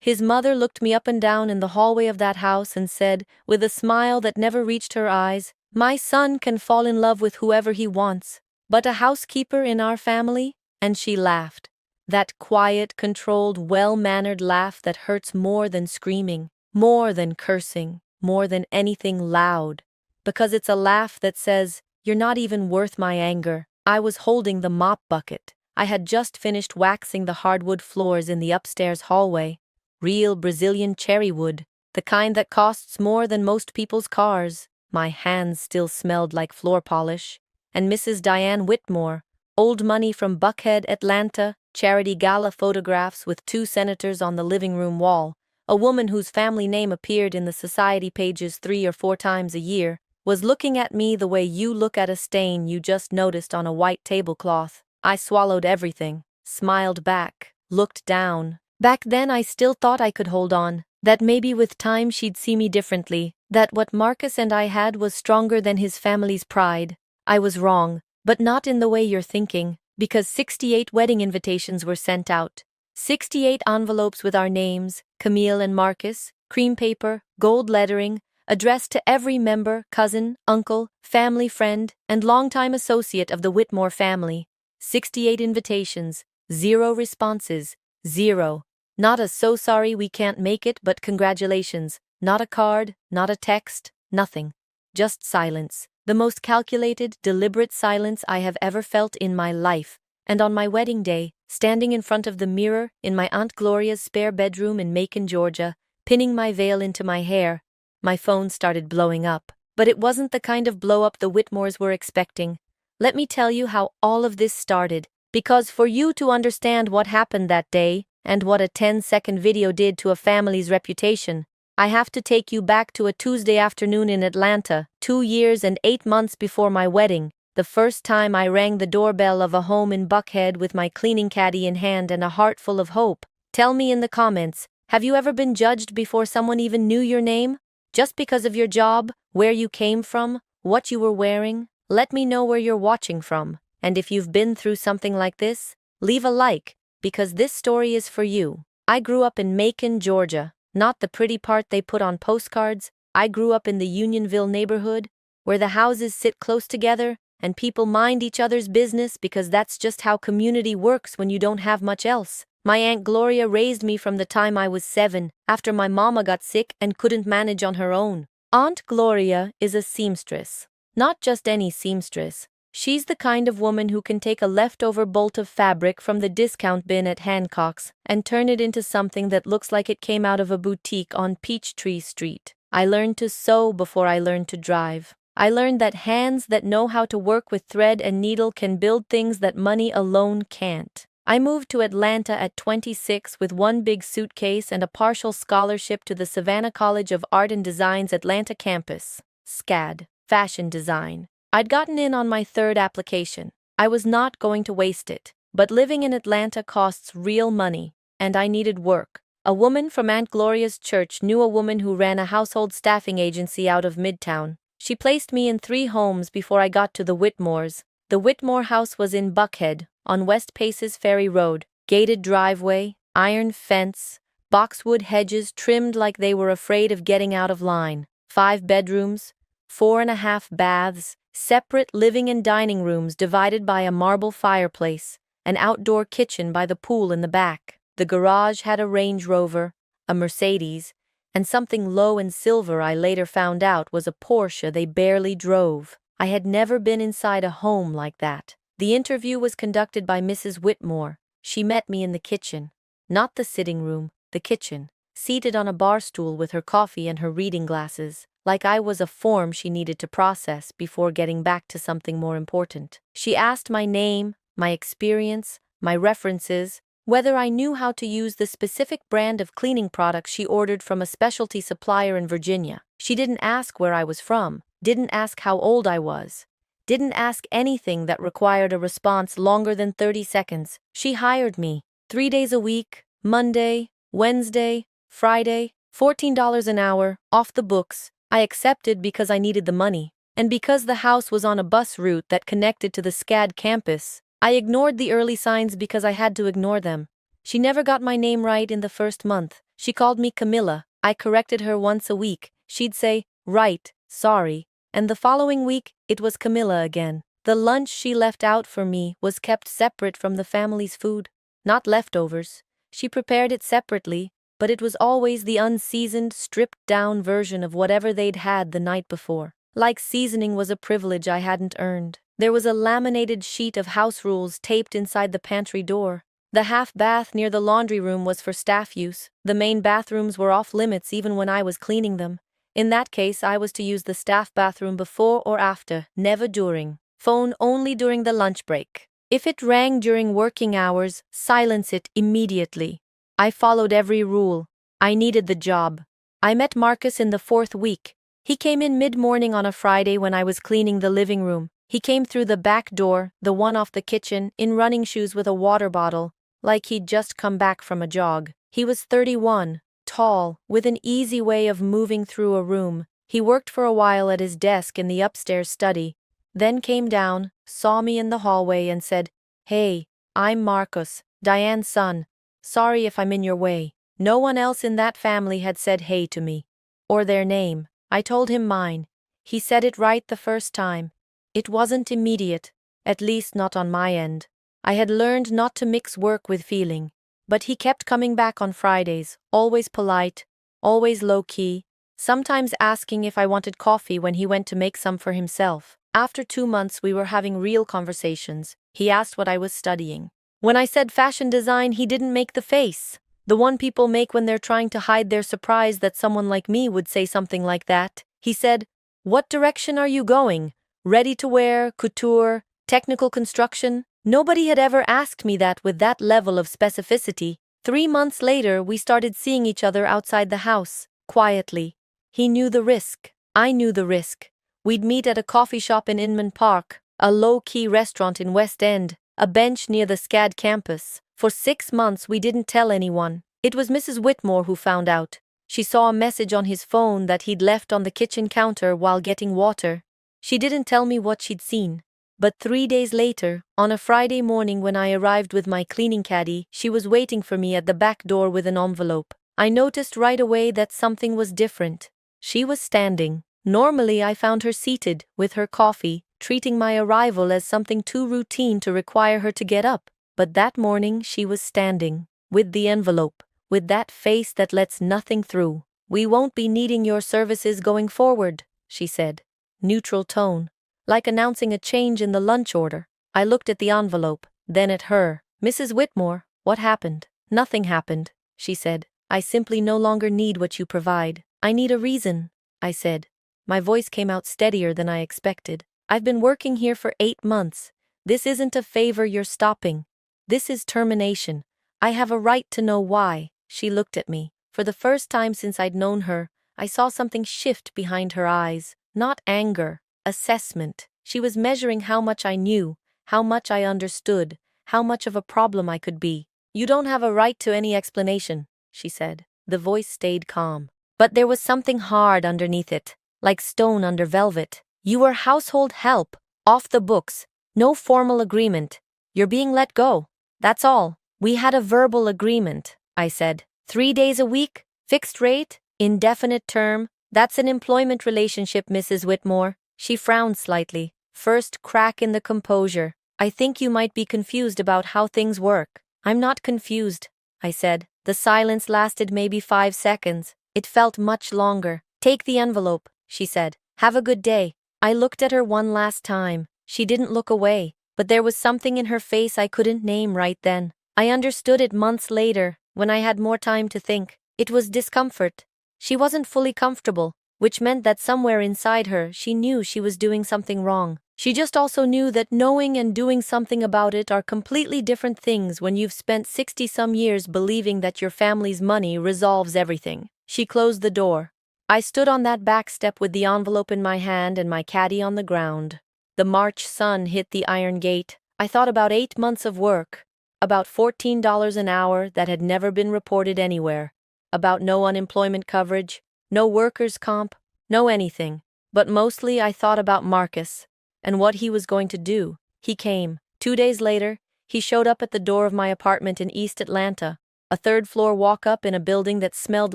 His mother looked me up and down in the hallway of that house and said, with a smile that never reached her eyes, "My son can fall in love with whoever he wants, but a housekeeper in our family?" And she laughed. That quiet, controlled, well-mannered laugh that hurts more than screaming, more than cursing, more than anything loud. Because it's a laugh that says, "You're not even worth my anger." I was holding the mop bucket. I had just finished waxing the hardwood floors in the upstairs hallway. Real Brazilian cherry wood, the kind that costs more than most people's cars. My hands still smelled like floor polish. And Mrs. Diane Whitmore, old money from Buckhead, Atlanta, charity gala photographs with 2 senators on the living room wall, a woman whose family name appeared in the society pages 3 or 4 times a year, was looking at me the way you look at a stain you just noticed on a white tablecloth. I swallowed everything, smiled back, looked down. Back then I still thought I could hold on, that maybe with time she'd see me differently, that what Marcus and I had was stronger than his family's pride. I was wrong, but not in the way you're thinking, because 68 wedding invitations were sent out. 68 envelopes with our names, Camille and Marcus, cream paper, gold lettering, addressed to every member, cousin, uncle, family friend, and longtime associate of the Whitmore family. 68 invitations, 0 responses, 0. Not a "so sorry we can't make it, but congratulations," not a card, not a text, nothing. Just silence, the most calculated, deliberate silence I have ever felt in my life. And on my wedding day, standing in front of the mirror in my Aunt Gloria's spare bedroom in Macon, Georgia, pinning my veil into my hair, my phone started blowing up. But it wasn't the kind of blow-up the Whitmores were expecting. Let me tell you how all of this started, because for you to understand what happened that day, and what a 10-second video did to a family's reputation, I have to take you back to a Tuesday afternoon in Atlanta, 2 years and 8 months before my wedding, the first time I rang the doorbell of a home in Buckhead with my cleaning caddy in hand and a heart full of hope. Tell me in the comments, have you ever been judged before someone even knew your name? Just because of your job, where you came from, what you were wearing? Let me know where you're watching from, and if you've been through something like this, leave a like, because this story is for you. I grew up in Macon, Georgia, not the pretty part they put on postcards. I grew up in the Unionville neighborhood, where the houses sit close together and people mind each other's business because that's just how community works when you don't have much else. My Aunt Gloria raised me from the time I was 7, after my mama got sick and couldn't manage on her own. Aunt Gloria is a seamstress. Not just any seamstress. She's the kind of woman who can take a leftover bolt of fabric from the discount bin at Hancock's and turn it into something that looks like it came out of a boutique on Peachtree Street. I learned to sew before I learned to drive. I learned that hands that know how to work with thread and needle can build things that money alone can't. I moved to Atlanta at 26 with one big suitcase and a partial scholarship to the Savannah College of Art and Design's Atlanta campus. SCAD, fashion design. I'd gotten in on my 3rd application. I was not going to waste it. But living in Atlanta costs real money, and I needed work. A woman from Aunt Gloria's church knew a woman who ran a household staffing agency out of Midtown. She placed me in 3 homes before I got to the Whitmores. The Whitmore house was in Buckhead, on West Paces Ferry Road. Gated driveway, iron fence, boxwood hedges trimmed like they were afraid of getting out of line. 5 bedrooms, 4.5 baths, separate living and dining rooms divided by a marble fireplace, an outdoor kitchen by the pool in the back. The garage had a Range Rover, a Mercedes, and something low and silver I later found out was a Porsche they barely drove. I had never been inside a home like that. The interview was conducted by Mrs. Whitmore. She met me in the kitchen. Not the sitting room, the kitchen, seated on a bar stool with her coffee and her reading glasses, like I was a form she needed to process before getting back to something more important. She asked my name, my experience, my references, whether I knew how to use the specific brand of cleaning products she ordered from a specialty supplier in Virginia. She didn't ask where I was from, didn't ask how old I was, didn't ask anything that required a response longer than 30 seconds. She hired me 3 days a week, Monday, Wednesday, Friday, $14 an hour, off the books. I accepted because I needed the money, and because the house was on a bus route that connected to the SCAD campus. I ignored the early signs because I had to ignore them. She never got my name right in the first month. She called me Camilla. I corrected her once a week. She'd say, right, sorry. And the following week, it was Camilla again. The lunch she left out for me was kept separate from the family's food. Not leftovers. She prepared it separately, but it was always the unseasoned, stripped-down version of whatever they'd had the night before. Like seasoning was a privilege I hadn't earned. There was a laminated sheet of house rules taped inside the pantry door. The half bath near the laundry room was for staff use. The main bathrooms were off limits even when I was cleaning them. In that case, I was to use the staff bathroom before or after, never during. Phone only during the lunch break. If it rang during working hours, silence it immediately. I followed every rule. I needed the job. I met Marcus in the 4th week. He came in mid-morning on a Friday when I was cleaning the living room. He came through the back door, the one off the kitchen, in running shoes with a water bottle, like he'd just come back from a jog. He was 31, tall, with an easy way of moving through a room. He worked for a while at his desk in the upstairs study, then came down, saw me in the hallway and said, "Hey, I'm Marcus, Diane's son. Sorry if I'm in your way." No one else in that family had said hey to me. Or their name. I told him mine. He said it right the first time. It wasn't immediate, at least not on my end. I had learned not to mix work with feeling. But he kept coming back on Fridays, always polite, always low-key, sometimes asking if I wanted coffee when he went to make some for himself. After 2 months we were having real conversations. He asked what I was studying. When I said fashion design, he didn't make the face. The one people make when they're trying to hide their surprise that someone like me would say something like that. He said, "What direction are you going? Ready-to-wear, couture, technical construction?" Nobody had ever asked me that with that level of specificity. 3 months later, we started seeing each other outside the house, quietly. He knew the risk. I knew the risk. We'd meet at a coffee shop in Inman Park, a low-key restaurant in West End, a bench near the SCAD campus. For 6 months we didn't tell anyone. It was Mrs. Whitmore who found out. She saw a message on his phone that he'd left on the kitchen counter while getting water. She didn't tell me what she'd seen. But 3 days later, on a Friday morning when I arrived with my cleaning caddy, she was waiting for me at the back door with an envelope. I noticed right away that something was different. She was standing. Normally I found her seated, with her coffee, treating my arrival as something too routine to require her to get up. But that morning she was standing, with the envelope, with that face that lets nothing through. "We won't be needing your services going forward," she said. Neutral tone, like announcing a change in the lunch order. I looked at the envelope, then at her. "Mrs. Whitmore, what happened?" "Nothing happened," she said. "I simply no longer need what you provide." "I need a reason," I said. My voice came out steadier than I expected. "I've been working here for 8 months. This isn't a favor you're stopping. This is termination. I have a right to know why." She looked at me. For the first time since I'd known her, I saw something shift behind her eyes. Not anger, assessment. She was measuring how much I knew, how much I understood, how much of a problem I could be. "You don't have a right to any explanation," she said. The voice stayed calm. But there was something hard underneath it, like stone under velvet. "You were household help, off the books, no formal agreement. You're being let go. That's all." "We had a verbal agreement," I said. 3 days a week, fixed rate, indefinite term. That's an employment relationship, Mrs. Whitmore." She frowned slightly. First crack in the composure. "I think you might be confused about how things work." "I'm not confused," I said. The silence lasted maybe 5 seconds. It felt much longer. "Take the envelope," she said. "Have a good day." I looked at her one last time. She didn't look away, but there was something in her face I couldn't name right then. I understood it months later, when I had more time to think. It was discomfort. She wasn't fully comfortable, which meant that somewhere inside her she knew she was doing something wrong. She just also knew that knowing and doing something about it are completely different things when you've spent 60-some years believing that your family's money resolves everything. She closed the door. I stood on that back step with the envelope in my hand and my caddy on the ground. The March sun hit the iron gate. I thought about 8 months of work, about $14 an hour that had never been reported anywhere, about no unemployment coverage, no workers' comp, no anything. But mostly I thought about Marcus and what he was going to do. He came. 2 days later, he showed up at the door of my apartment in East Atlanta. A third-floor walk-up in a building that smelled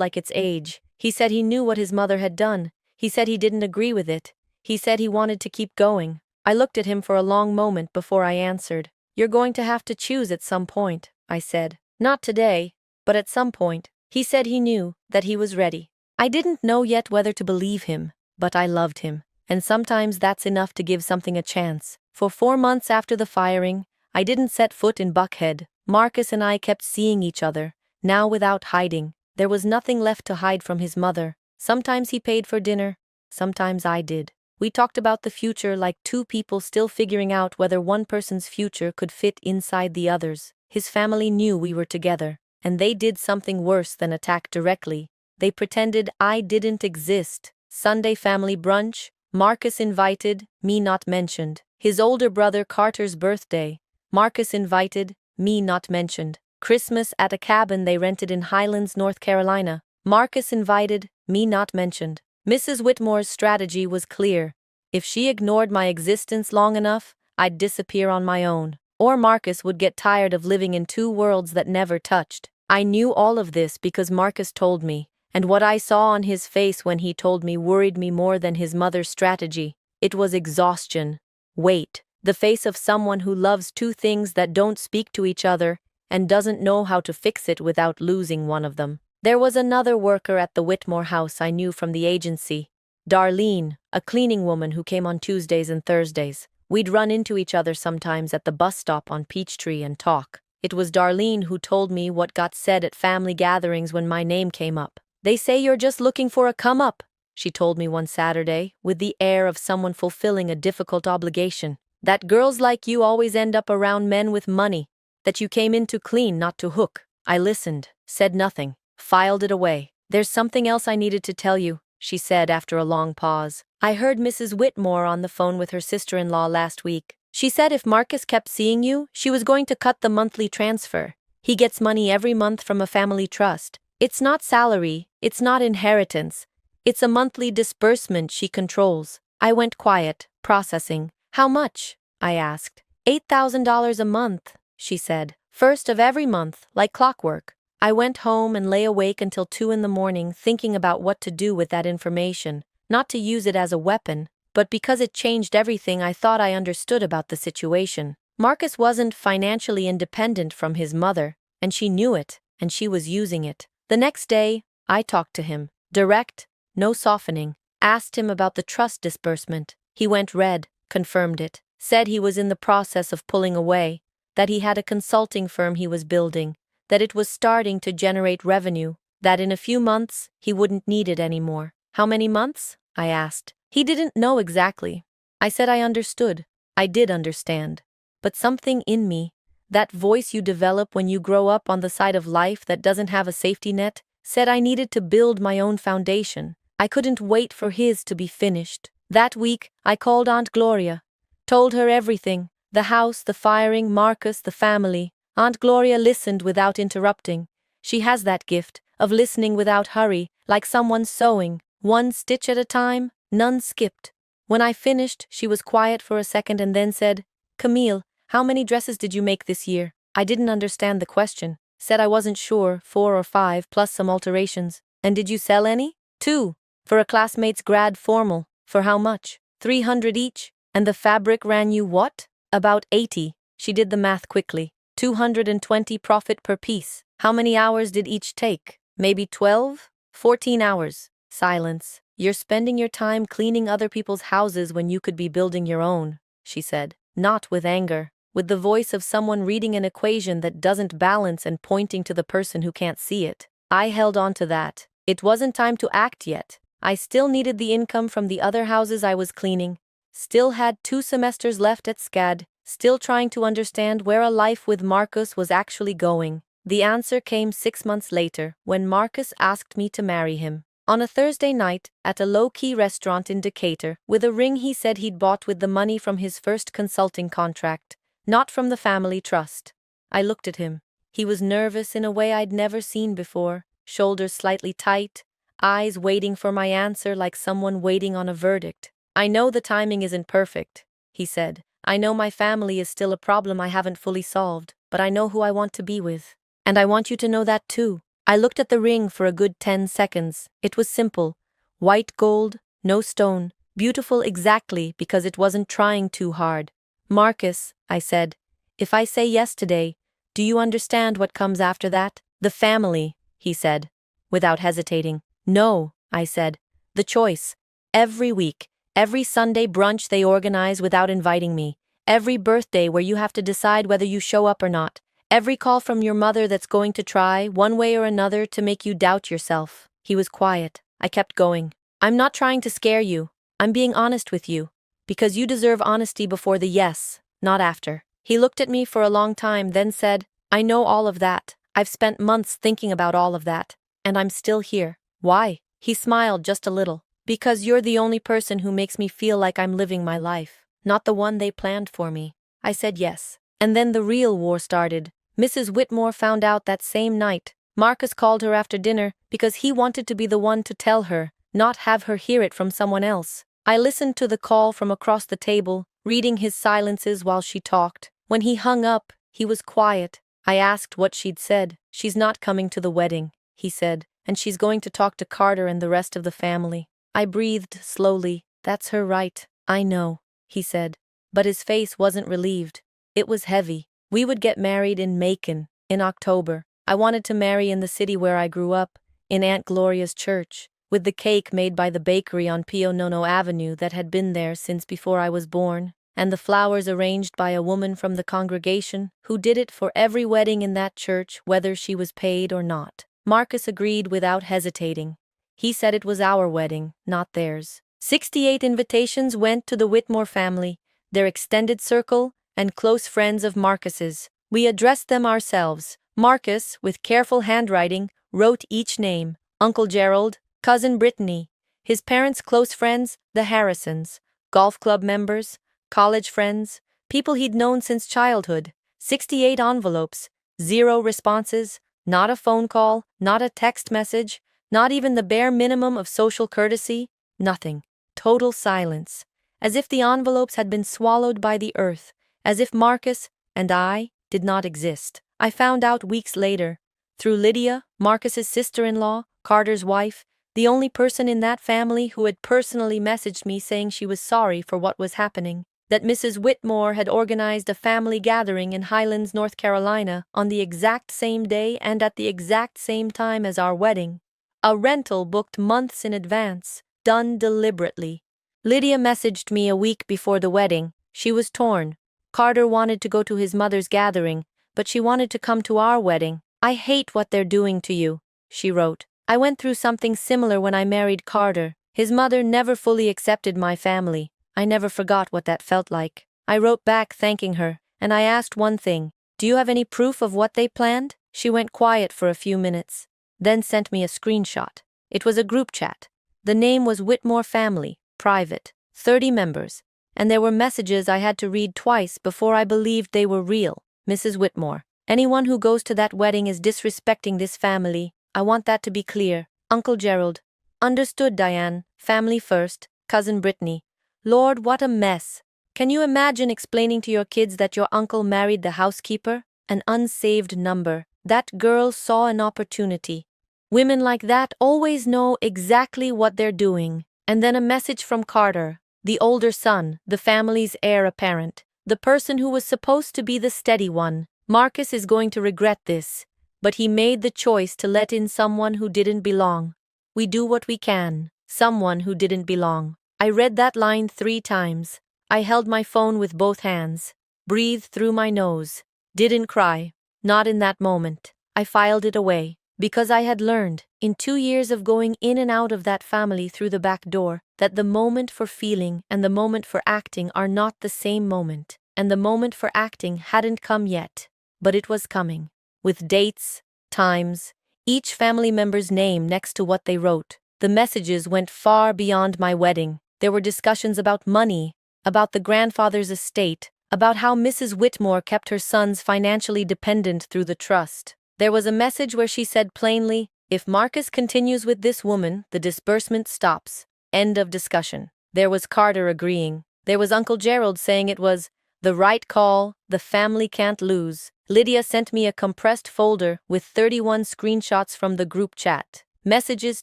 like its age. He said he knew what his mother had done. He said he didn't agree with it. He said he wanted to keep going. I looked at him for a long moment before I answered. "You're going to have to choose at some point," I said. "Not today, but at some point." He said he knew that he was ready. I didn't know yet whether to believe him, but I loved him. And sometimes that's enough to give something a chance. For 4 months after the firing, I didn't set foot in Buckhead. Marcus and I kept seeing each other, now without hiding. There was nothing left to hide from his mother. Sometimes he paid for dinner, sometimes I did. We talked about the future like two people still figuring out whether one person's future could fit inside the other's. His family knew we were together, and they did something worse than attack directly. They pretended I didn't exist. Sunday family brunch, Marcus invited, me not mentioned. His older brother Carter's birthday, Marcus invited, me not mentioned. Christmas at a cabin they rented in Highlands, North Carolina, Marcus invited, me not mentioned. Mrs. Whitmore's strategy was clear. If she ignored my existence long enough, I'd disappear on my own. Or Marcus would get tired of living in two worlds that never touched. I knew all of this because Marcus told me, and what I saw on his face when he told me worried me more than his mother's strategy. It was exhaustion. Wait, the face of someone who loves two things that don't speak to each other and doesn't know how to fix it without losing one of them. There was another worker at the Whitmore house I knew from the agency, Darlene, a cleaning woman who came on Tuesdays and Thursdays. We'd run into each other sometimes at the bus stop on Peachtree and talk. It was Darlene who told me what got said at family gatherings when my name came up. "They say you're just looking for a come-up," she told me one Saturday, with the air of someone fulfilling a difficult obligation. "That girls like you always end up around men with money. That you came in to clean, not to hook." I listened, said nothing, filed it away. "There's something else I needed to tell you," she said after a long pause. "I heard Mrs. Whitmore on the phone with her sister-in-law last week. She said if Marcus kept seeing you, she was going to cut the monthly transfer. He gets money every month from a family trust. It's not salary, it's not inheritance. It's a monthly disbursement she controls." I went quiet, processing. "How much?" I asked. $8,000 a month," she said. "First of every month, like clockwork." I went home and lay awake until 2 in the morning thinking about what to do with that information, not to use it as a weapon, but because it changed everything I thought I understood about the situation. Marcus wasn't financially independent from his mother, and she knew it, and she was using it. The next day, I talked to him. Direct, no softening. Asked him about the trust disbursement. He went red, confirmed it, said he was in the process of pulling away, that he had a consulting firm he was building, that it was starting to generate revenue, that in a few months he wouldn't need it anymore. "How many months?" I asked. He didn't know exactly. I said I understood. I did understand. But something in me, that voice you develop when you grow up on the side of life that doesn't have a safety net, said I needed to build my own foundation. I couldn't wait for his to be finished. That week, I called Aunt Gloria. Told her everything. The house, the firing, Marcus, the family. Aunt Gloria listened without interrupting. She has that gift of listening without hurry, like someone sewing, one stitch at a time, none skipped. When I finished, she was quiet for a second and then said, "Camille, how many dresses did you make this year?" I didn't understand the question. Said I wasn't sure, 4 or 5, plus some alterations. "And did you sell any?" "2. For a classmate's grad formal." "For how much?" "300 each." "And the fabric ran you what?" "About 80. She did the math quickly. 220 profit per piece. "How many hours did each take?" "Maybe 12? 14 hours. Silence. "You're spending your time cleaning other people's houses when you could be building your own," she said. Not with anger, with the voice of someone reading an equation that doesn't balance and pointing to the person who can't see it. I held on to that. It wasn't time to act yet. I still needed the income from the other houses I was cleaning. Still had 2 semesters left at SCAD. Still trying to understand where a life with Marcus was actually going. The answer came 6 months later, when Marcus asked me to marry him. On a Thursday night, at a low-key restaurant in Decatur, with a ring he said he'd bought with the money from his first consulting contract, not from the family trust. I looked at him. He was nervous in a way I'd never seen before, shoulders slightly tight, eyes waiting for my answer like someone waiting on a verdict. "I know the timing isn't perfect," he said. "I know my family is still a problem I haven't fully solved, but I know who I want to be with." And I want you to know that too. I looked at the ring for a good 10 seconds. It was simple. White gold, no stone, beautiful exactly because it wasn't trying too hard. Marcus, I said, if I say yes today, do you understand what comes after that? The family, he said, without hesitating. No, I said. The choice. Every week, every Sunday brunch they organize without inviting me. Every birthday where you have to decide whether you show up or not. Every call from your mother that's going to try, one way or another, to make you doubt yourself. He was quiet. I kept going. I'm not trying to scare you. I'm being honest with you. Because you deserve honesty before the yes, not after. He looked at me for a long time, then said, I know all of that. I've spent months thinking about all of that. And I'm still here. Why? He smiled just a little. Because you're the only person who makes me feel like I'm living my life, not the one they planned for me. I said yes. And then the real war started. Mrs. Whitmore found out that same night. Marcus called her after dinner because he wanted to be the one to tell her, not have her hear it from someone else. I listened to the call from across the table, reading his silences while she talked. When he hung up, he was quiet. I asked what she'd said. She's not coming to the wedding, he said, and she's going to talk to Carter and the rest of the family. I breathed slowly. That's her right. I know, he said. But his face wasn't relieved. It was heavy. We would get married in Macon, in October. I wanted to marry in the city where I grew up, in Aunt Gloria's church, with the cake made by the bakery on Pio Nono Avenue that had been there since before I was born, and the flowers arranged by a woman from the congregation who did it for every wedding in that church, whether she was paid or not. Marcus agreed without hesitating. He said it was our wedding, not theirs. 68 invitations went to the Whitmore family, their extended circle, and close friends of Marcus's. We addressed them ourselves. Marcus, with careful handwriting, wrote each name. Uncle Gerald, Cousin Brittany, his parents' close friends, the Harrisons, golf club members, college friends, people he'd known since childhood. 68 envelopes, 0 responses, not a phone call, not a text message, not even the bare minimum of social courtesy, nothing. Total silence. As if the envelopes had been swallowed by the earth. As if Marcus and I did not exist. I found out weeks later, through Lydia, Marcus's sister-in-law, Carter's wife, the only person in that family who had personally messaged me saying she was sorry for what was happening, that Mrs. Whitmore had organized a family gathering in Highlands, North Carolina, on the exact same day and at the exact same time as our wedding. A rental booked months in advance, done deliberately. Lydia messaged me a week before the wedding. She was torn. Carter wanted to go to his mother's gathering, but she wanted to come to our wedding. I hate what they're doing to you, she wrote. I went through something similar when I married Carter. His mother never fully accepted my family. I never forgot what that felt like. I wrote back thanking her, and I asked one thing. Do you have any proof of what they planned? She went quiet for a few minutes, then sent me a screenshot. It was a group chat. The name was Whitmore Family, private, 30 members. And there were messages I had to read twice before I believed they were real. Mrs. Whitmore, anyone who goes to that wedding is disrespecting this family. I want that to be clear. Uncle Gerald. Understood, Diane. Family first. Cousin Brittany. Lord, what a mess. Can you imagine explaining to your kids that your uncle married the housekeeper? An unsaved number. That girl saw an opportunity. Women like that always know exactly what they're doing. And then a message from Carter. The older son, the family's heir apparent, the person who was supposed to be the steady one. Marcus is going to regret this, but he made the choice to let in someone who didn't belong. We do what we can, someone who didn't belong. I read that line 3 times. I held my phone with both hands, breathed through my nose, didn't cry, not in that moment. I filed it away. Because I had learned, in 2 years of going in and out of that family through the back door, that the moment for feeling and the moment for acting are not the same moment, and the moment for acting hadn't come yet, but it was coming, with dates, times, each family member's name next to what they wrote. The messages went far beyond my wedding. There were discussions about money, about the grandfather's estate, about how Mrs. Whitmore kept her sons financially dependent through the trust. There was a message where she said plainly, if Marcus continues with this woman, the disbursement stops. End of discussion. There was Carter agreeing. There was Uncle Gerald saying it was The right call, the family can't lose. Lydia sent me a compressed folder with 31 screenshots from the group chat. Messages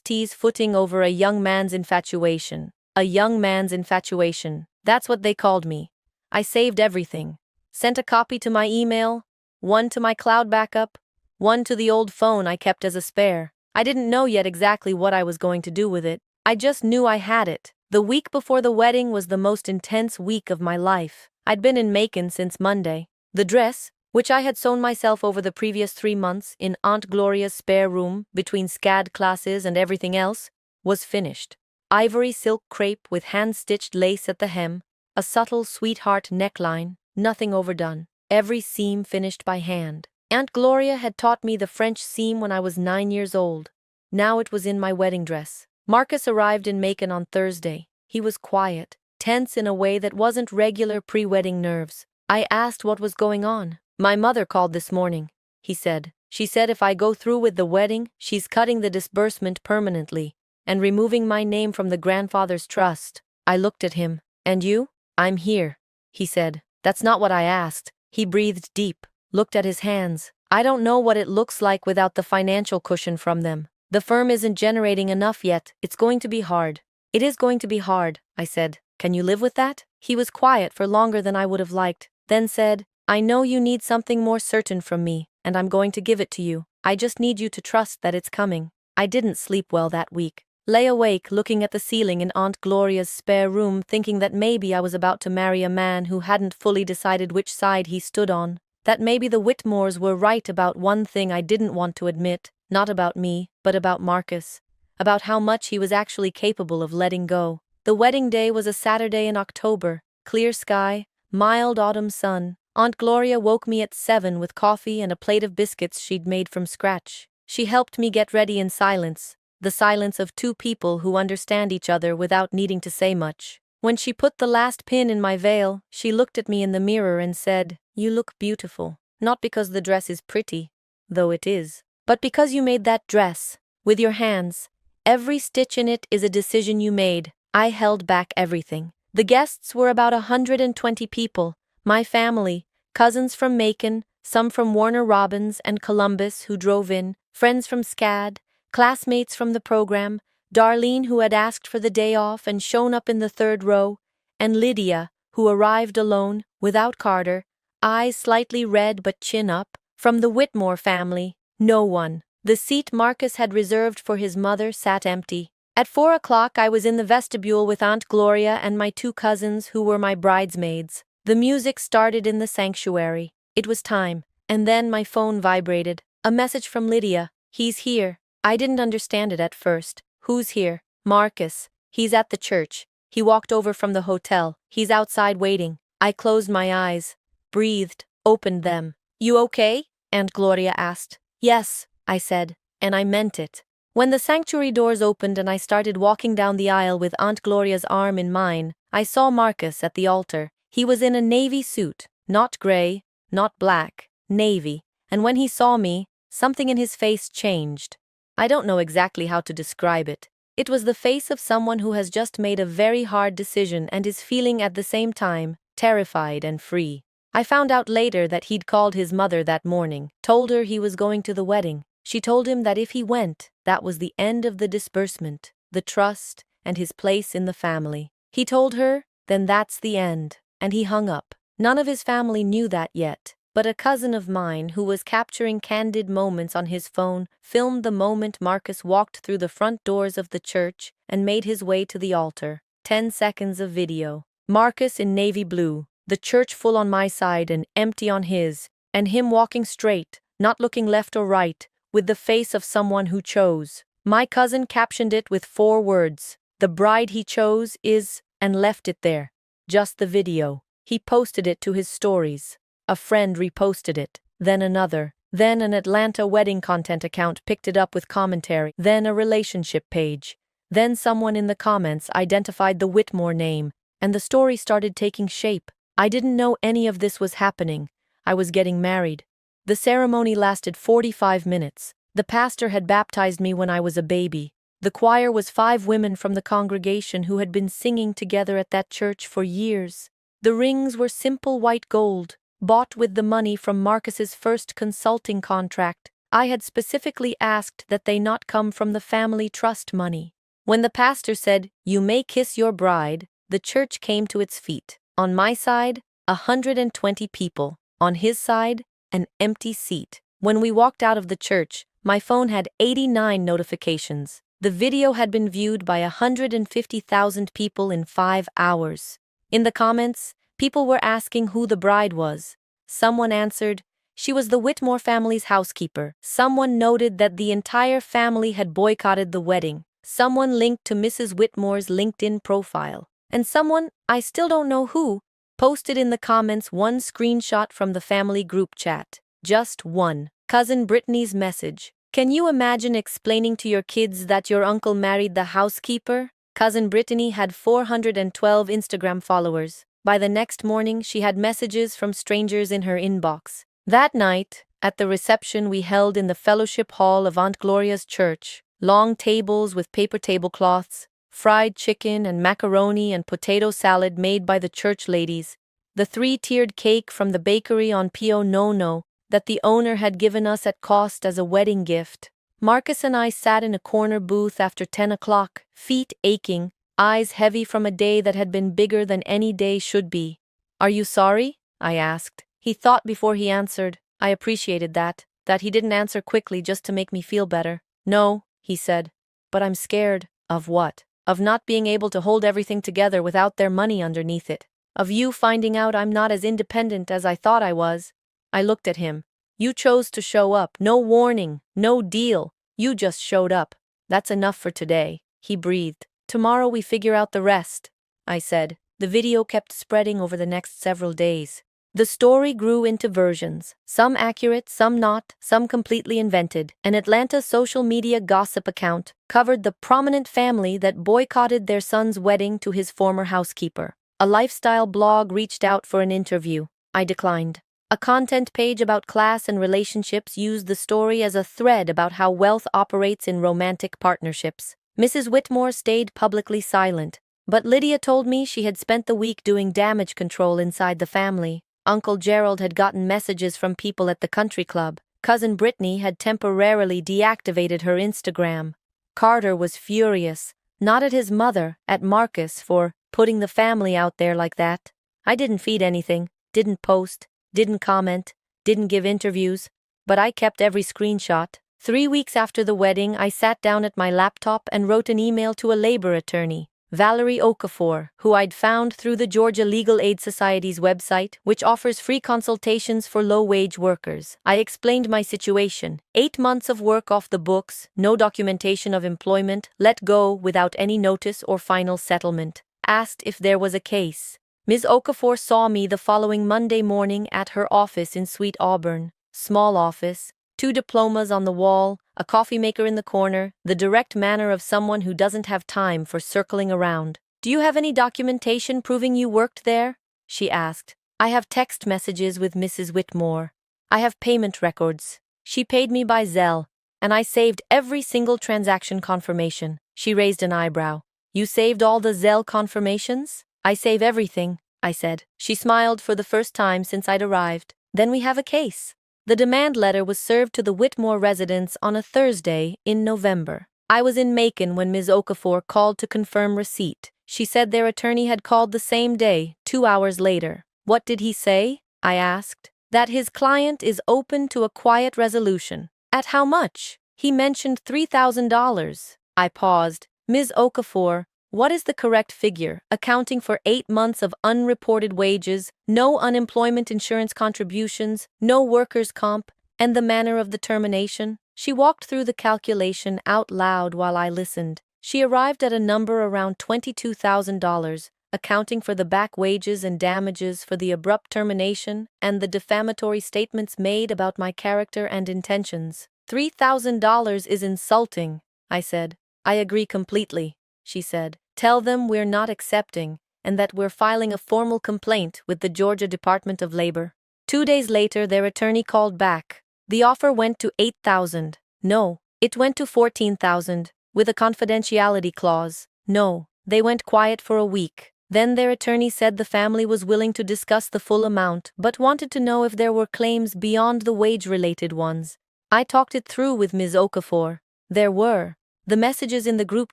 tease-footing over a young man's infatuation. A young man's infatuation. That's what they called me. I saved everything. Sent a copy to my email, one to my cloud backup, one to the old phone I kept as a spare. I didn't know yet exactly what I was going to do with it. I just knew I had it. The week before the wedding was the most intense week of my life. I'd been in Macon since Monday. The dress, which I had sewn myself over the previous 3 months in Aunt Gloria's spare room between SCAD classes and everything else, was finished. Ivory silk crepe with hand-stitched lace at the hem, a subtle sweetheart neckline, nothing overdone, every seam finished by hand. Aunt Gloria had taught me the French seam when I was 9 years old. Now it was in my wedding dress. Marcus arrived in Macon on Thursday. He was quiet, tense in a way that wasn't regular pre-wedding nerves. I asked what was going on. "My mother called this morning," he said. "She said if I go through with the wedding, she's cutting the disbursement permanently and removing my name from the grandfather's trust." I looked at him. "And you?" "I'm here," he said. "That's not what I asked." He breathed deep, looked at his hands. "I don't know what it looks like without the financial cushion from them. The firm isn't generating enough yet. It's going to be hard." "It is going to be hard," I said. "Can you live with that?" He was quiet for longer than I would have liked, then said, "I know you need something more certain from me, and I'm going to give it to you. I just need you to trust that it's coming." I didn't sleep well that week. Lay awake looking at the ceiling in Aunt Gloria's spare room, thinking that maybe I was about to marry a man who hadn't fully decided which side he stood on. That maybe the Whitmores were right about one thing I didn't want to admit, not about me, but about Marcus. About how much he was actually capable of letting go. The wedding day was a Saturday in October. Clear sky, mild autumn sun. Aunt Gloria woke me at 7 with coffee and a plate of biscuits she'd made from scratch. She helped me get ready in silence, the silence of two people who understand each other without needing to say much. When she put the last pin in my veil, she looked at me in the mirror and said, "You look beautiful, not because the dress is pretty, though it is, but because you made that dress, with your hands. Every stitch in it is a decision you made." I held back everything. The guests were about 120 people, my family, cousins from Macon, some from Warner Robins and Columbus who drove in, friends from SCAD, classmates from the program, Darlene who had asked for the day off and shown up in the 3rd row, and Lydia, who arrived alone, without Carter, eyes slightly red but chin up, from the Whitmore family. No one. The seat Marcus had reserved for his mother sat empty. At 4 o'clock I was in the vestibule with Aunt Gloria and my 2 cousins who were my bridesmaids. The music started in the sanctuary. It was time, and then my phone vibrated. A message from Lydia. "He's here." I didn't understand it at first. "Who's here?" "Marcus. He's at the church. He walked over from the hotel. He's outside waiting." I closed my eyes, breathed, opened them. "You okay?" Aunt Gloria asked. "Yes," I said, and I meant it. When the sanctuary doors opened and I started walking down the aisle with Aunt Gloria's arm in mine, I saw Marcus at the altar. He was in a navy suit, not gray, not black, navy, and when he saw me, something in his face changed. I don't know exactly how to describe it. It was the face of someone who has just made a very hard decision and is feeling at the same time terrified and free. I found out later that he'd called his mother that morning, told her he was going to the wedding. She told him that if he went, that was the end of the disbursement, the trust, and his place in the family. He told her, then that's the end, and he hung up. None of his family knew that yet, but a cousin of mine who was capturing candid moments on his phone filmed the moment Marcus walked through the front doors of the church and made his way to the altar. 10 seconds of video. Marcus in navy blue, the church full on my side and empty on his, and him walking straight, not looking left or right, with the face of someone who chose. My cousin captioned it with 4 words. "The bride he chose is," and left it there. Just the video. He posted it to his stories. A friend reposted it, then another. Then an Atlanta wedding content account picked it up with commentary. Then a relationship page. Then someone in the comments identified the Whitmore name, and the story started taking shape. I didn't know any of this was happening. I was getting married. The ceremony lasted 45 minutes. The pastor had baptized me when I was a baby. The choir was 5 women from the congregation who had been singing together at that church for years. The rings were simple white gold, bought with the money from Marcus's first consulting contract. I had specifically asked that they not come from the family trust money. When the pastor said, "You may kiss your bride," the church came to its feet. On my side, 120 people. On his side, an empty seat. When we walked out of the church, my phone had 89 notifications. The video had been viewed by 150,000 people in 5 hours. In the comments, people were asking who the bride was. Someone answered, she was the Whitmore family's housekeeper. Someone noted that the entire family had boycotted the wedding. Someone linked to Mrs. Whitmore's LinkedIn profile. And someone, I still don't know who, posted in the comments one screenshot from the family group chat. Just one. Cousin Brittany's message. Can you imagine explaining to your kids that your uncle married the housekeeper? Cousin Brittany had 412 Instagram followers. By the next morning, she had messages from strangers in her inbox. That night, at the reception we held in the fellowship hall of Aunt Gloria's church, long tables with paper tablecloths, fried chicken and macaroni and potato salad made by the church ladies, the 3-tiered cake from the bakery on Pio Nono that the owner had given us at cost as a wedding gift. Marcus and I sat in a corner booth after 10 o'clock, feet aching, eyes heavy from a day that had been bigger than any day should be. "Are you sorry?" I asked. He thought before he answered. I appreciated that he didn't answer quickly just to make me feel better. "No," he said. "But I'm scared." "Of what?" "Of not being able to hold everything together without their money underneath it. Of you finding out I'm not as independent as I thought I was." I looked at him. "You chose to show up. No warning, no deal. You just showed up. That's enough for today." He breathed. "Tomorrow we figure out the rest," I said. The video kept spreading over the next several days. The story grew into versions, some accurate, some not, some completely invented. An Atlanta social media gossip account covered the prominent family that boycotted their son's wedding to his former housekeeper. A lifestyle blog reached out for an interview. I declined. A content page about class and relationships used the story as a thread about how wealth operates in romantic partnerships. Mrs. Whitmore stayed publicly silent, but Lydia told me she had spent the week doing damage control inside the family. Uncle Gerald had gotten messages from people at the country club. Cousin Brittany had temporarily deactivated her Instagram. Carter was furious, not at his mother, at Marcus for putting the family out there like that. I didn't feed anything, didn't post, didn't comment, didn't give interviews, but I kept every screenshot. 3 weeks after the wedding, I sat down at my laptop and wrote an email to a labor attorney, Valerie Okafor, who I'd found through the Georgia Legal Aid Society's website, which offers free consultations for low-wage workers. I explained my situation: 8 months of work off the books, no documentation of employment, let go without any notice or final settlement. Asked if there was a case. Ms. Okafor saw me the following Monday morning at her office in Sweet Auburn. Small office, 2 diplomas on the wall, a coffee maker in the corner, the direct manner of someone who doesn't have time for circling around. "Do you have any documentation proving you worked there?" she asked. "I have text messages with Mrs. Whitmore. I have payment records. She paid me by Zelle, and I saved every single transaction confirmation." She raised an eyebrow. "You saved all the Zelle confirmations?" "I save everything," I said. She smiled for the first time since I'd arrived. "Then we have a case." The demand letter was served to the Whitmore residence on a Thursday in November. I was in Macon when Ms. Okafor called to confirm receipt. She said their attorney had called the same day, 2 hours later. "What did he say?" I asked. "That his client is open to a quiet resolution." "At how much?" "He mentioned $3,000. I paused. "Ms. Okafor, what is the correct figure, accounting for 8 months of unreported wages, no unemployment insurance contributions, no workers' comp, and the manner of the termination?" She walked through the calculation out loud while I listened. She arrived at a number around $22,000, accounting for the back wages and damages for the abrupt termination and the defamatory statements made about my character and intentions. $3,000 is insulting, I said. "I agree completely," she said. "Tell them we're not accepting and that we're filing a formal complaint with the Georgia Department of Labor." 2 days later, their attorney called back. The offer went to $8,000. No, it went to $14,000, with a confidentiality clause. No, they went quiet for a week. Then their attorney said the family was willing to discuss the full amount but wanted to know if there were claims beyond the wage-related ones. I talked it through with Ms. Okafor. There were. The messages in the group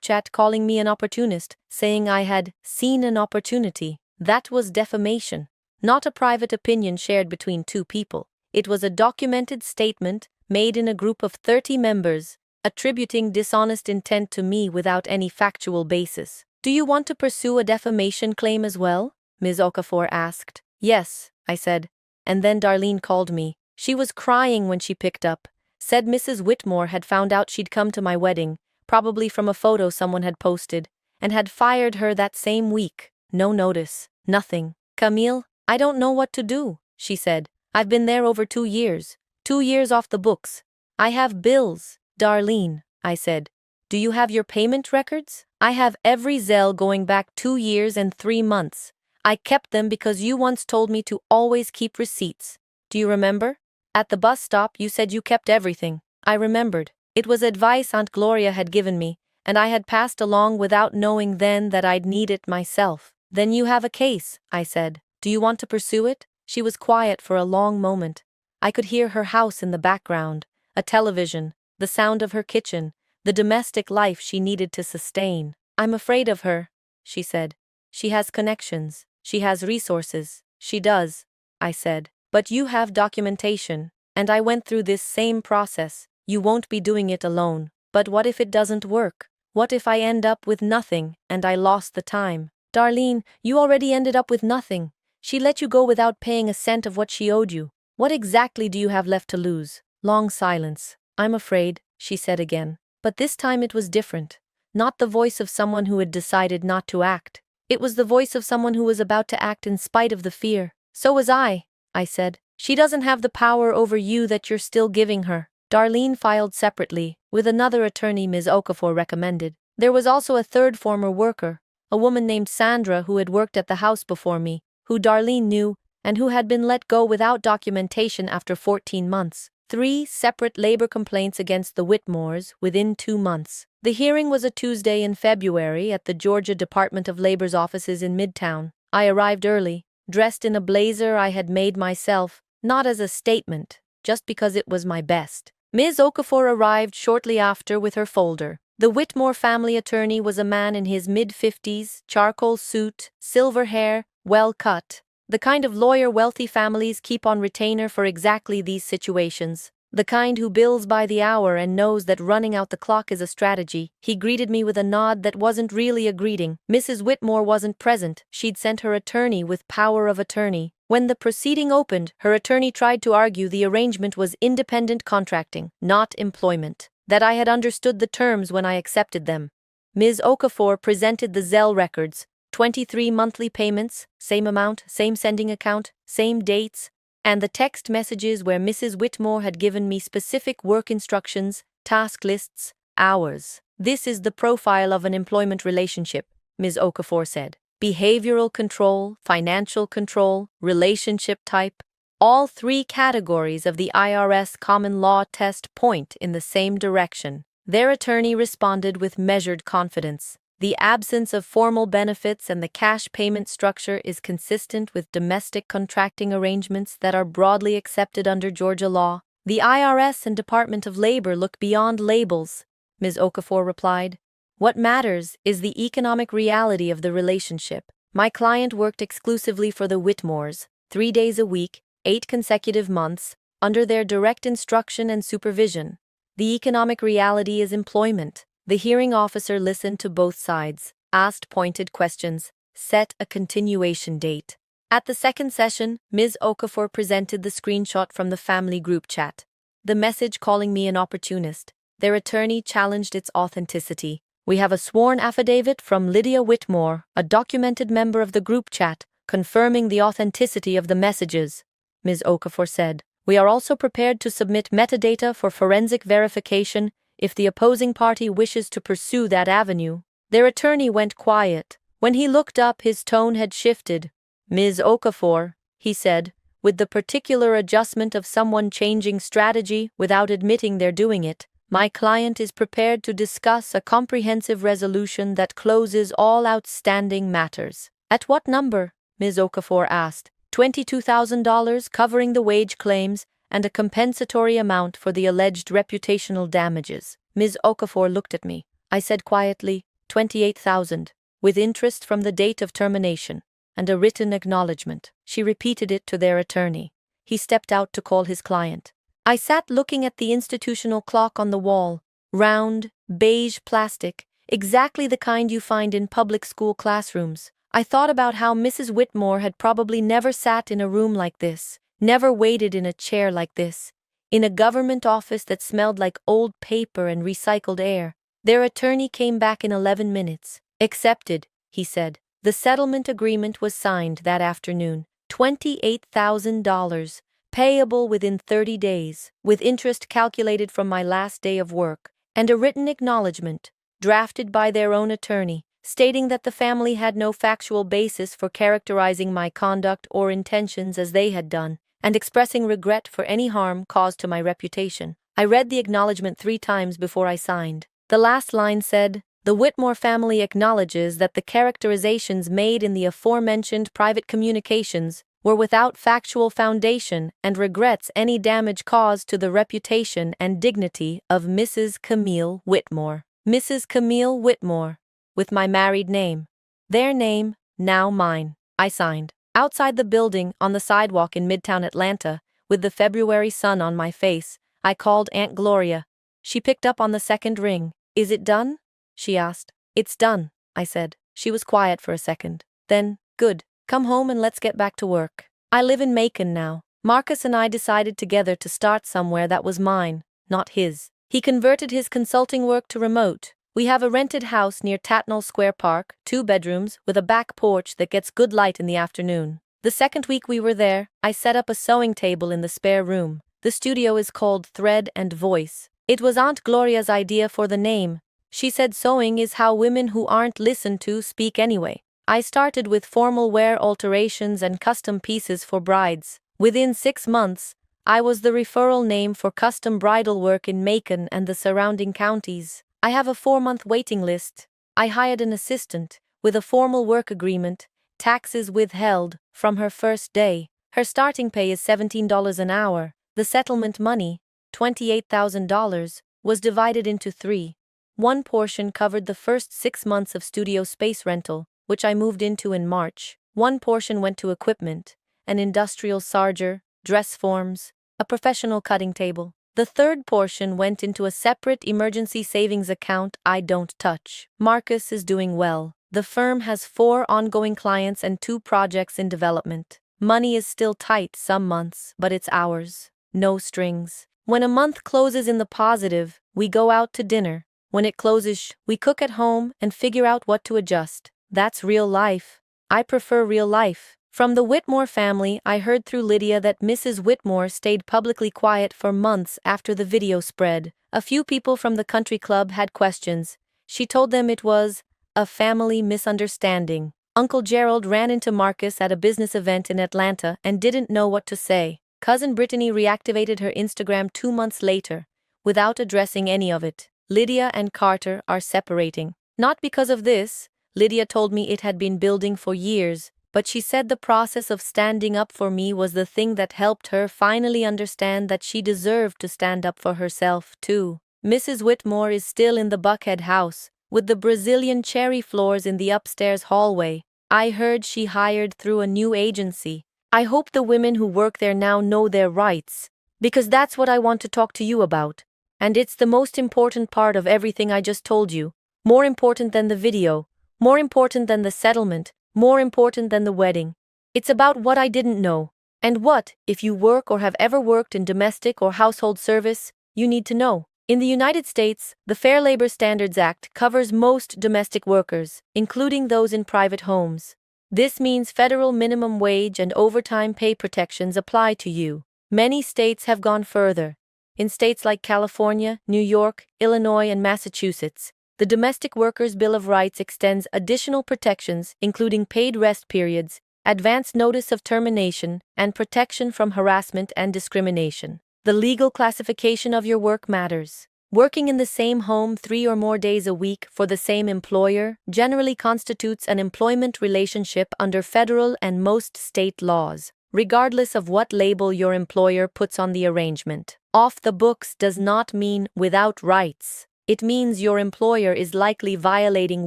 chat calling me an opportunist, saying I had seen an opportunity. That was defamation. Not a private opinion shared between two people. It was a documented statement made in a group of 30 members, attributing dishonest intent to me without any factual basis. Do you want to pursue a defamation claim as well? Ms. Okafor asked. Yes, I said. And then Darlene called me. She was crying when she picked up. Said Mrs. Whitmore had found out she'd come to my wedding, probably from a photo someone had posted, and had fired her that same week. No notice. Nothing. Camille, I don't know what to do, she said. I've been there over 2 years. 2 years off the books. I have bills. Darlene, I said. Do you have your payment records? I have every Zelle going back 2 years and 3 months. I kept them because you once told me to always keep receipts. Do you remember? At the bus stop, you said you kept everything. I remembered. It was advice Aunt Gloria had given me, and I had passed along without knowing then that I'd need it myself. Then you have a case, I said. Do you want to pursue it? She was quiet for a long moment. I could hear her house in the background, a television, the sound of her kitchen, the domestic life she needed to sustain. I'm afraid of her, she said. She has connections. She has resources. She does, I said. But you have documentation, and I went through this same process. You won't be doing it alone. But what if it doesn't work? What if I end up with nothing and I lost the time? Darlene, you already ended up with nothing. She let you go without paying a cent of what she owed you. What exactly do you have left to lose? Long silence. I'm afraid, she said again. But this time it was different. Not the voice of someone who had decided not to act. It was the voice of someone who was about to act in spite of the fear. So was I said. She doesn't have the power over you that you're still giving her. Darlene filed separately, with another attorney Ms. Okafor recommended. There was also a third former worker, a woman named Sandra who had worked at the house before me, who Darlene knew, and who had been let go without documentation after 14 months. 3 separate labor complaints against the Whitmores within 2 months. The hearing was a Tuesday in February at the Georgia Department of Labor's offices in Midtown. I arrived early, dressed in a blazer I had made myself, not as a statement, just because it was my best. Ms. Okafor arrived shortly after with her folder. The Whitmore family attorney was a man in his mid-50s, charcoal suit, silver hair, well cut. The kind of lawyer wealthy families keep on retainer for exactly these situations. The kind who bills by the hour and knows that running out the clock is a strategy. He greeted me with a nod that wasn't really a greeting. Mrs. Whitmore wasn't present. She'd sent her attorney with power of attorney. When the proceeding opened, her attorney tried to argue the arrangement was independent contracting, not employment. That I had understood the terms when I accepted them. Ms. Okafor presented the Zelle records, 23 monthly payments, same amount, same sending account, same dates, and the text messages where Mrs. Whitmore had given me specific work instructions, task lists, hours. This is the profile of an employment relationship, Ms. Okafor said. Behavioral control, financial control, relationship type. All 3 categories of the IRS common law test point in the same direction. Their attorney responded with measured confidence. The absence of formal benefits and the cash payment structure is consistent with domestic contracting arrangements that are broadly accepted under Georgia law. The IRS and Department of Labor look beyond labels, Ms. Okafor replied. What matters is the economic reality of the relationship. My client worked exclusively for the Whitmores, 3 days a week, 8 consecutive months, under their direct instruction and supervision. The economic reality is employment. The hearing officer listened to both sides, asked pointed questions, set a continuation date. At the second session, Ms. Okafor presented the screenshot from the family group chat. The message calling me an opportunist. Their attorney challenged its authenticity. We have a sworn affidavit from Lydia Whitmore, a documented member of the group chat, confirming the authenticity of the messages, Ms. Okafor said. We are also prepared to submit metadata for forensic verification if the opposing party wishes to pursue that avenue. Their attorney went quiet. When he looked up, his tone had shifted. Ms. Okafor, he said, with the particular adjustment of someone changing strategy without admitting they're doing it, my client is prepared to discuss a comprehensive resolution that closes all outstanding matters. At what number? Ms. Okafor asked. $22,000 covering the wage claims and a compensatory amount for the alleged reputational damages. Ms. Okafor looked at me. I said quietly, 28,000, with interest from the date of termination, and a written acknowledgement. She repeated it to their attorney. He stepped out to call his client. I sat looking at the institutional clock on the wall, round, beige plastic, exactly the kind you find in public school classrooms. I thought about how Mrs. Whitmore had probably never sat in a room like this, never waited in a chair like this, in a government office that smelled like old paper and recycled air. Their attorney came back in 11 minutes. Accepted, he said. The settlement agreement was signed that afternoon. $28,000, payable within 30 days, with interest calculated from my last day of work, and a written acknowledgement, drafted by their own attorney, stating that the family had no factual basis for characterizing my conduct or intentions as they had done, and expressing regret for any harm caused to my reputation. I read the acknowledgement 3 times before I signed. The last line said, "The Whitmore family acknowledges that the characterizations made in the aforementioned private communications were without factual foundation and regrets any damage caused to the reputation and dignity of Mrs. Camille Whitmore." Mrs. Camille Whitmore, with my married name. Their name, now mine. I signed. Outside the building, on the sidewalk in Midtown Atlanta, with the February sun on my face, I called Aunt Gloria. She picked up on the second ring. "Is it done?" she asked. "It's done," I said. She was quiet for a second. Then, "Good. Come home and let's get back to work. I live in Macon now. Marcus and I decided together to start somewhere that was mine, not his. He converted his consulting work to remote. We have a rented house near Tatnall Square Park, 2 bedrooms, with a back porch that gets good light in the afternoon. The second week we were there, I set up a sewing table in the spare room. The studio is called Thread and Voice. It was Aunt Gloria's idea for the name. She said sewing is how women who aren't listened to speak anyway. I started with formal wear alterations and custom pieces for brides. Within 6 months, I was the referral name for custom bridal work in Macon and the surrounding counties. I have a 4-month waiting list. I hired an assistant, with a formal work agreement, taxes withheld, from her first day. Her starting pay is $17 an hour. The settlement money, $28,000, was divided into 3. One portion covered the first 6 months of studio space rental, which I moved into in March. One portion went to equipment, an industrial sarger, dress forms, a professional cutting table. The third portion went into a separate emergency savings account I don't touch. Marcus is doing well. The firm has 4 ongoing clients and 2 projects in development. Money is still tight some months, but it's ours. No strings. When a month closes in the positive, we go out to dinner. When it closes, we cook at home and figure out what to adjust. That's real life. I prefer real life. From the Whitmore family, I heard through Lydia that Mrs. Whitmore stayed publicly quiet for months after the video spread. A few people from the country club had questions. She told them it was a family misunderstanding. Uncle Gerald ran into Marcus at a business event in Atlanta and didn't know what to say. Cousin Brittany reactivated her Instagram 2 months later, without addressing any of it. Lydia and Carter are separating. Not because of this. Lydia told me it had been building for years, but she said the process of standing up for me was the thing that helped her finally understand that she deserved to stand up for herself, too. Mrs. Whitmore is still in the Buckhead house, with the Brazilian cherry floors in the upstairs hallway. I heard she hired through a new agency. I hope the women who work there now know their rights, because that's what I want to talk to you about. And it's the most important part of everything I just told you. More important than the video. More important than the settlement. More important than the wedding. It's about what I didn't know. And what, if you work or have ever worked in domestic or household service, you need to know. In the United States, the Fair Labor Standards Act covers most domestic workers, including those in private homes. This means federal minimum wage and overtime pay protections apply to you. Many states have gone further. In states like California, New York, Illinois, and Massachusetts, the Domestic Workers' Bill of Rights extends additional protections, including paid rest periods, advance notice of termination, and protection from harassment and discrimination. The legal classification of your work matters. Working in the same home 3 or more days a week for the same employer generally constitutes an employment relationship under federal and most state laws, regardless of what label your employer puts on the arrangement. Off the books does not mean without rights. It means your employer is likely violating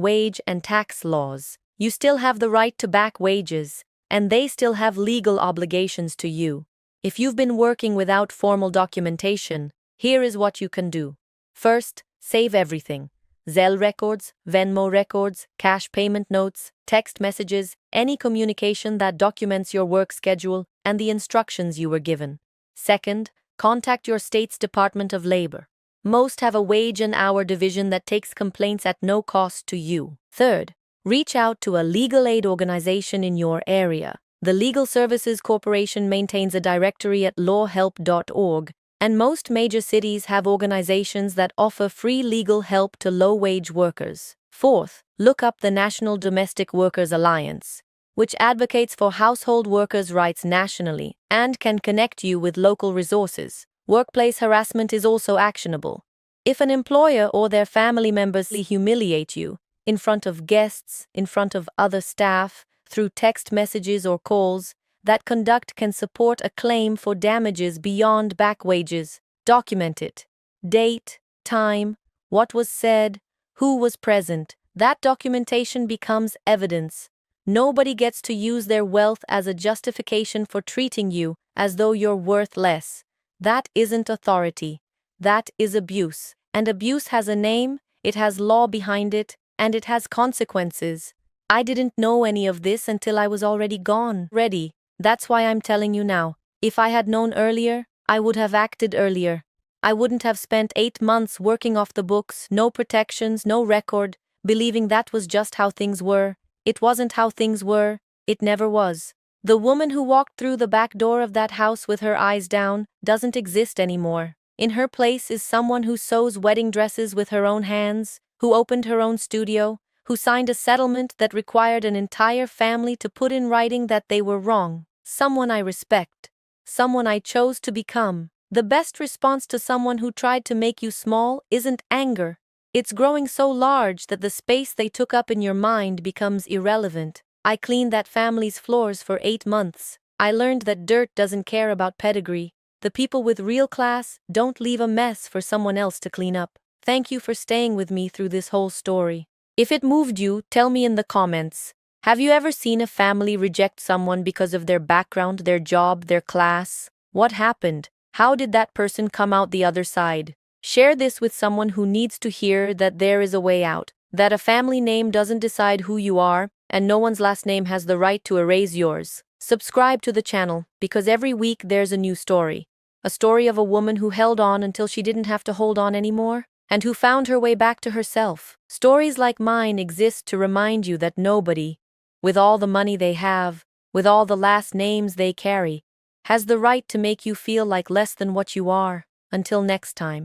wage and tax laws. You still have the right to back wages, and they still have legal obligations to you. If you've been working without formal documentation, here is what you can do. First, save everything. Zelle records, Venmo records, cash payment notes, text messages, any communication that documents your work schedule and the instructions you were given. Second, contact your state's Department of Labor. Most have a wage and hour division that takes complaints at no cost to you. Third, reach out to a legal aid organization in your area. The Legal Services Corporation maintains a directory at lawhelp.org, and most major cities have organizations that offer free legal help to low-wage workers. Fourth, look up the National Domestic Workers Alliance, which advocates for household workers' rights nationally and can connect you with local resources. Workplace harassment is also actionable. If an employer or their family members humiliate you in front of guests, in front of other staff, through text messages or calls, that conduct can support a claim for damages beyond back wages. Document it. Date, time, what was said, who was present. That documentation becomes evidence. Nobody gets to use their wealth as a justification for treating you as though you're worth less. That isn't authority. That is abuse. And abuse has a name, it has law behind it, and it has consequences. I didn't know any of this until I was already gone. Ready. That's why I'm telling you now. If I had known earlier, I would have acted earlier. I wouldn't have spent 8 months working off the books, no protections, no record, believing that was just how things were. It wasn't how things were. It never was. The woman who walked through the back door of that house with her eyes down doesn't exist anymore. In her place is someone who sews wedding dresses with her own hands, who opened her own studio, who signed a settlement that required an entire family to put in writing that they were wrong. Someone I respect. Someone I chose to become. The best response to someone who tried to make you small isn't anger. It's growing so large that the space they took up in your mind becomes irrelevant. I cleaned that family's floors for 8 months. I learned that dirt doesn't care about pedigree. The people with real class don't leave a mess for someone else to clean up. Thank you for staying with me through this whole story. If it moved you, tell me in the comments. Have you ever seen a family reject someone because of their background, their job, their class? What happened? How did that person come out the other side? Share this with someone who needs to hear that there is a way out, that a family name doesn't decide who you are, and no one's last name has the right to erase yours. Subscribe to the channel, because every week there's a new story. A story of a woman who held on until she didn't have to hold on anymore, and who found her way back to herself. Stories like mine exist to remind you that nobody, with all the money they have, with all the last names they carry, has the right to make you feel like less than what you are. Until next time.